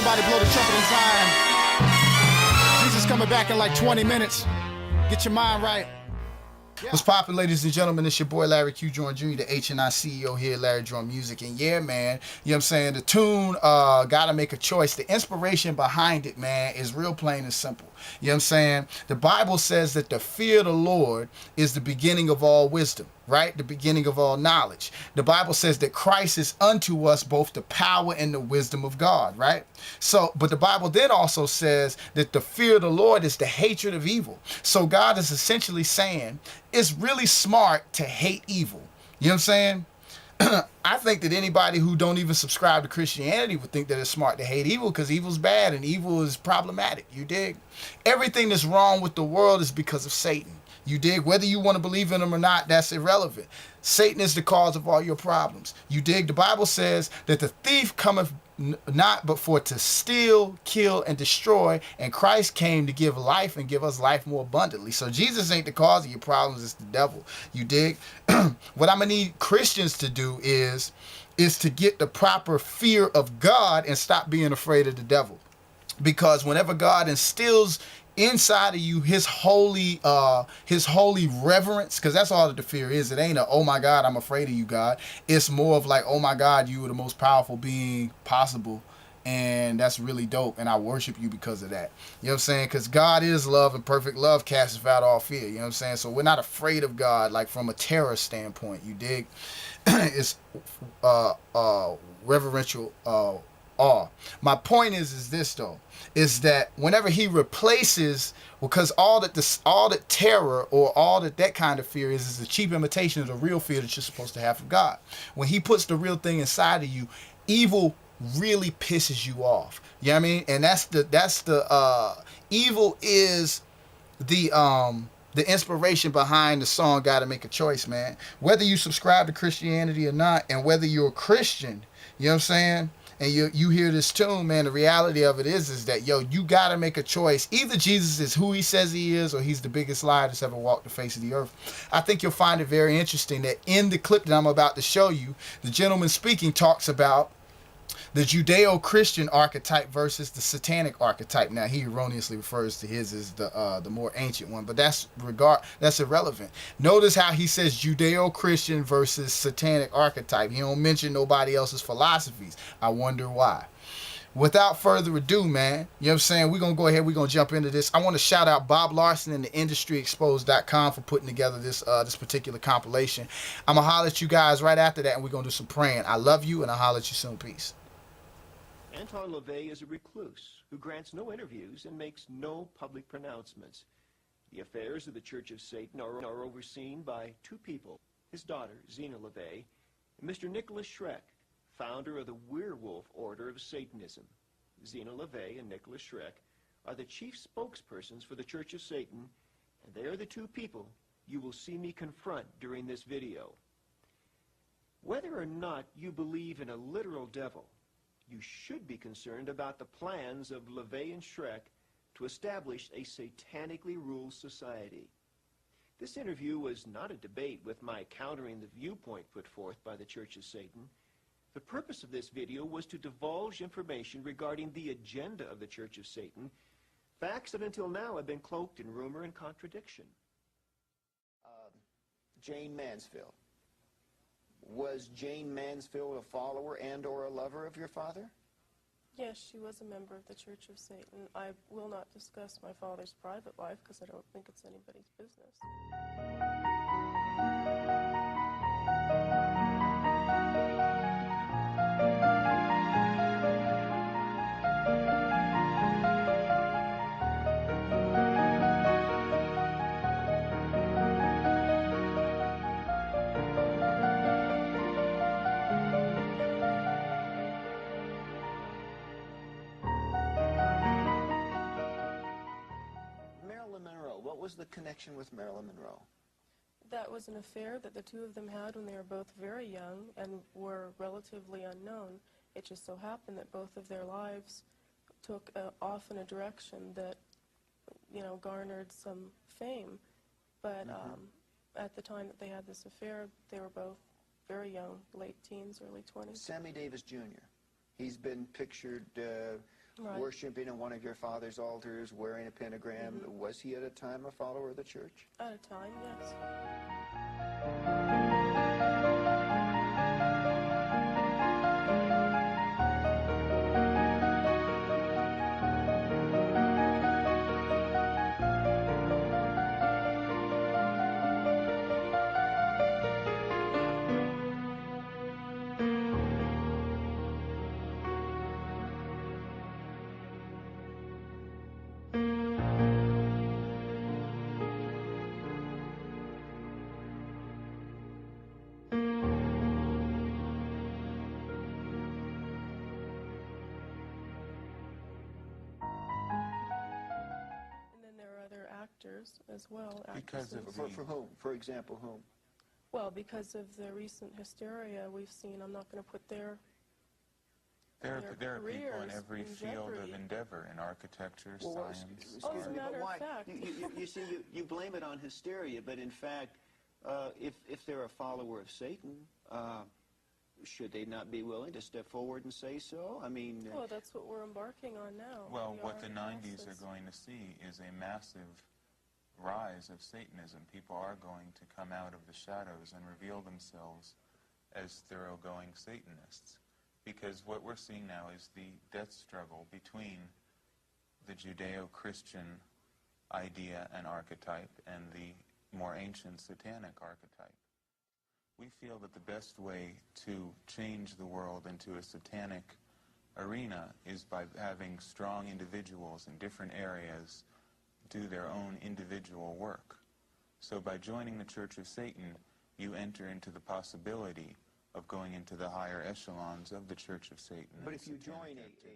Somebody blow the trumpet in Zion. Jesus coming back in like 20 minutes. Get your mind right. Yeah. What's poppin', ladies and gentlemen? It's your boy Larry Q. Jordan Jr., the H&I CEO here at LarryDraughnMusic. And yeah, man, you know what I'm saying? The tune, Gotta Make a Choice. The inspiration behind it, man, is real plain and simple. You know what I'm saying? The Bible says that the fear of the Lord is the beginning of all wisdom, right? The beginning of all knowledge. The Bible says that Christ is unto us both the power and the wisdom of God, right? So, but the Bible then also says that the fear of the Lord is the hatred of evil. So God is essentially saying it's really smart to hate evil. You know what I'm saying? I think that anybody who don't even subscribe to Christianity would think that it's smart to hate evil because evil's bad and evil is problematic. You dig? Everything that's wrong with the world is because of Satan. You dig? Whether you want to believe in him or not, that's irrelevant. Satan is the cause of all your problems. You dig? The Bible says that the thief cometh not but for to steal, kill, and destroy, and Christ came to give life and give us life more abundantly. So Jesus ain't the cause of your problems, it's the devil. You dig? What I'm gonna need Christians to do is to get the proper fear of God and stop being afraid of the devil. Because whenever God instills inside of you his holy reverence, because that's all that the fear is. It ain't a, oh my God, I'm afraid of you, God. It's more of like, oh my God, you are the most powerful being possible, and that's really dope, and I worship you because of that. You know what I'm saying? Because God is love, and perfect love casteth out all fear. You know what I'm saying? So we're not afraid of God like from a terror standpoint. You dig? It's reverential awe. My point is this though, is that whenever he replaces, because all that terror or all that kind of fear is a cheap imitation of the real fear that you're supposed to have from God. When he puts the real thing inside of you, evil really pisses you off. You know what I mean? And that's the evil is the inspiration behind the song Gotta Make a Choice, man. Whether you subscribe to Christianity or not, and whether you're a Christian, you know what I'm saying? And you hear this tune, man, the reality of it is that, yo, you got to make a choice. Either Jesus is who he says he is, or he's the biggest liar that's ever walked the face of the earth. I think you'll find it very interesting that in the clip that I'm about to show you, the gentleman speaking talks about the Judeo-Christian archetype versus the satanic archetype. Now, he erroneously refers to his as the more ancient one, but that's irrelevant. Notice how he says Judeo-Christian versus satanic archetype. He don't mention nobody else's philosophies. I wonder why. Without further ado, man, you know what I'm saying? We're going to go ahead. We're going to jump into this. I want to shout out Bob Larson and the industryexposed.com for putting together this particular compilation. I'm going to holler at you guys right after that, and we're going to do some praying. I love you, and I'll holler at you soon. Peace. Anton LaVey is a recluse who grants no interviews and makes no public pronouncements. The affairs of the Church of Satan are overseen by two people, his daughter, Zena LaVey, and Mr. Nicholas Schreck, founder of the Werewolf Order of Satanism. Zena LaVey and Nicholas Schreck are the chief spokespersons for the Church of Satan, and they are the two people you will see me confront during this video. Whether or not you believe in a literal devil, you should be concerned about the plans of LaVey and Schreck to establish a satanically ruled society. This interview was not a debate with my countering the viewpoint put forth by the Church of Satan. The purpose of this video was to divulge information regarding the agenda of the Church of Satan, facts that until now have been cloaked in rumor and contradiction. Jane Mansfield. Was Jane Mansfield a follower and or a lover of your father? Yes, she was a member of the Church of Satan. I will not discuss my father's private life because I don't think it's anybody's business. What was the connection with Marilyn Monroe? That was an affair that the two of them had when they were both very young and were relatively unknown. It just so happened that both of their lives took off in a direction that, you know, garnered some fame. But at the time that they had this affair, they were both very young, late teens, early 20s. Sammy Davis Jr. He's been pictured Right. worshiping in one of your father's altars, wearing a pentagram. Was he at a time a follower of the church? At a time, yes. Actors as well. Because of For whom? For example, whom? Well, because of the recent hysteria we've seen, I'm not going to put there are people in every field jeopardy. of endeavor, in architecture, science. As a matter of fact. You see, you blame it on hysteria, but in fact, if they're a follower of Satan, should they not be willing to step forward and say so? I mean... well, that's what we're embarking on now. Well, what the 90s are going to see is a massive rise of Satanism. People are going to come out of the shadows and reveal themselves as thoroughgoing Satanists. Because what we're seeing now is the death struggle between the Judeo-Christian idea and archetype and the more ancient satanic archetype. We feel that the best way to change the world into a satanic arena is by having strong individuals in different areas do their own individual work. So by joining the Church of Satan, you enter into the possibility of going into the higher echelons of the Church of Satan. But if you join a